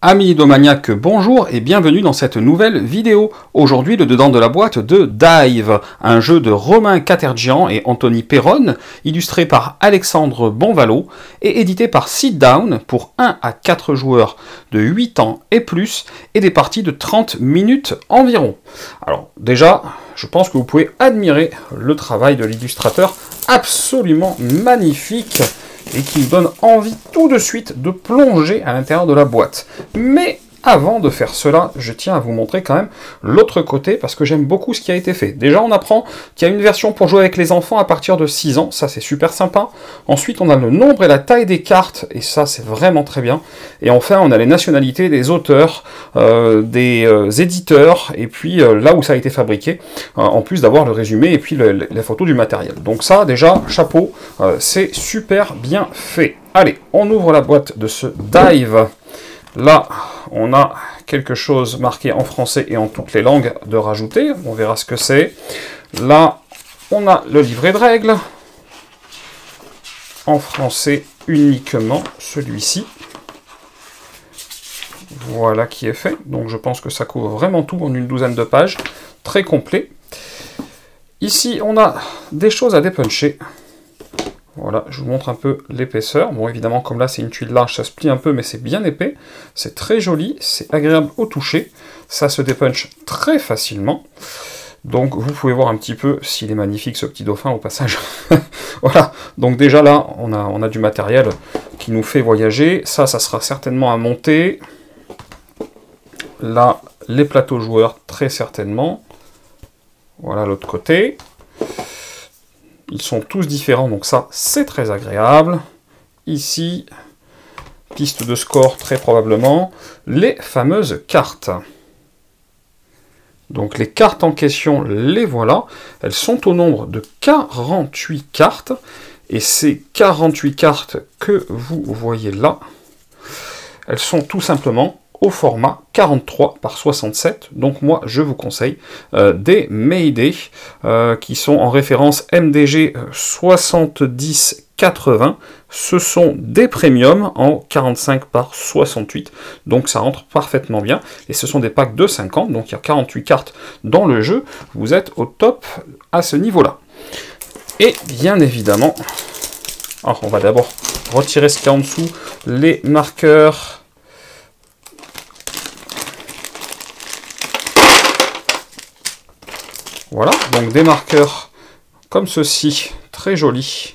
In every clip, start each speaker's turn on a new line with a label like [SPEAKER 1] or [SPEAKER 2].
[SPEAKER 1] Amis ludomaniaques, bonjour et bienvenue dans cette nouvelle vidéo. Aujourd'hui, le dedans de la boîte de Dive, un jeu de Romain Catergian et Anthony Perron, illustré par Alexandre Bonvalot et édité par Sit Down pour 1 à 4 joueurs de 8 ans et plus et des parties de 30 minutes environ. Alors déjà, je pense que vous pouvez admirer le travail de l'illustrateur absolument magnifique et qui nous donne envie tout de suite de plonger à l'intérieur de la boîte. Mais avant de faire cela, je tiens à vous montrer quand même l'autre côté, parce que j'aime beaucoup ce qui a été fait. Déjà, on apprend qu'il y a une version pour jouer avec les enfants à partir de 6 ans, ça c'est super sympa. Ensuite, on a le nombre et la taille des cartes, et ça c'est vraiment très bien. Et enfin, on a les nationalités des auteurs, des éditeurs, et puis là où ça a été fabriqué, en plus d'avoir le résumé et puis les photos du matériel. Donc ça, déjà, chapeau, c'est super bien fait. Allez, on ouvre la boîte de ce Dive. Là, on a quelque chose marqué en français et en toutes les langues de rajouter. On verra ce que c'est. Là, on a le livret de règles. En français uniquement, celui-ci. Voilà qui est fait. Donc je pense que ça couvre vraiment tout en une douzaine de pages. Très complet. Ici, on a des choses à dépuncher. Voilà, je vous montre un peu l'épaisseur. Bon, évidemment, comme là, c'est une tuile large, ça se plie un peu, mais c'est bien épais. C'est très joli, c'est agréable au toucher. Ça se dépunche très facilement. Donc, vous pouvez voir un petit peu s'il est magnifique, ce petit dauphin, au passage. Voilà, donc déjà là, on a du matériel qui nous fait voyager. Ça sera certainement à monter. Là, les plateaux joueurs, très certainement. Voilà l'autre côté. Ils sont tous différents, donc ça, c'est très agréable. Ici, piste de score, très probablement. Les fameuses cartes. Donc les cartes en question, les voilà. Elles sont au nombre de 48 cartes. Et ces 48 cartes que vous voyez là, elles sont tout simplement au format 43 par 67, donc moi je vous conseille des Mayday qui sont en référence MDG 7080, ce sont des premiums en 45 par 68, donc ça rentre parfaitement bien, et ce sont des packs de 50, donc il y a 48 cartes dans le jeu, vous êtes au top à ce niveau-là. Et bien évidemment, alors on va d'abord retirer ce qu'il y a en dessous, les marqueurs. Voilà, donc des marqueurs comme ceci, très jolis.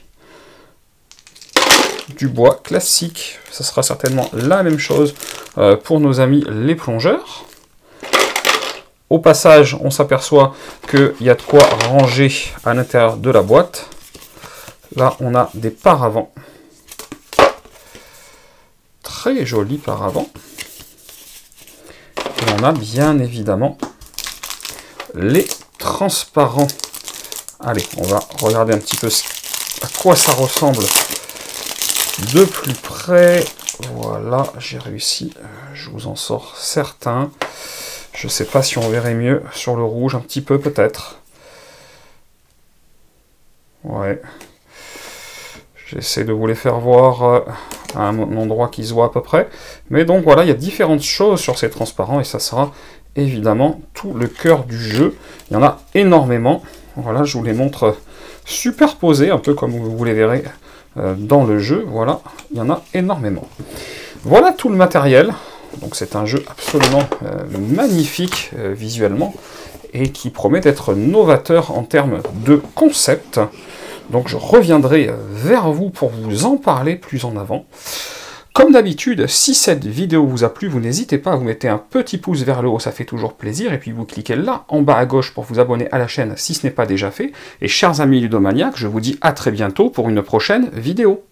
[SPEAKER 1] Du bois classique, ça sera certainement la même chose pour nos amis les plongeurs. Au passage, on s'aperçoit qu'il y a de quoi ranger à l'intérieur de la boîte. Là, on a des paravents. Très jolis paravents. Et on a bien évidemment les transparent. Allez, on va regarder un petit peu à quoi ça ressemble de plus près. Voilà, j'ai réussi. Je vous en sors certains. Je ne sais pas si on verrait mieux sur le rouge, un petit peu peut-être. Ouais. J'essaie de vous les faire voir à un endroit qui se voit à peu près. Mais donc voilà, il y a différentes choses sur ces transparents et ça sera évidemment tout le cœur du jeu. Il y en a énormément. Voilà, je vous les montre superposés, un peu comme vous les verrez dans le jeu. Voilà, il y en a énormément. Voilà tout le matériel. Donc c'est un jeu absolument magnifique visuellement et qui promet d'être novateur en termes de concept. Donc je reviendrai vers vous pour vous en parler plus en avant. Comme d'habitude, si cette vidéo vous a plu, vous n'hésitez pas à vous mettre un petit pouce vers le haut, ça fait toujours plaisir, et puis vous cliquez là, en bas à gauche, pour vous abonner à la chaîne si ce n'est pas déjà fait. Et chers amis ludomaniaques, je vous dis à très bientôt pour une prochaine vidéo.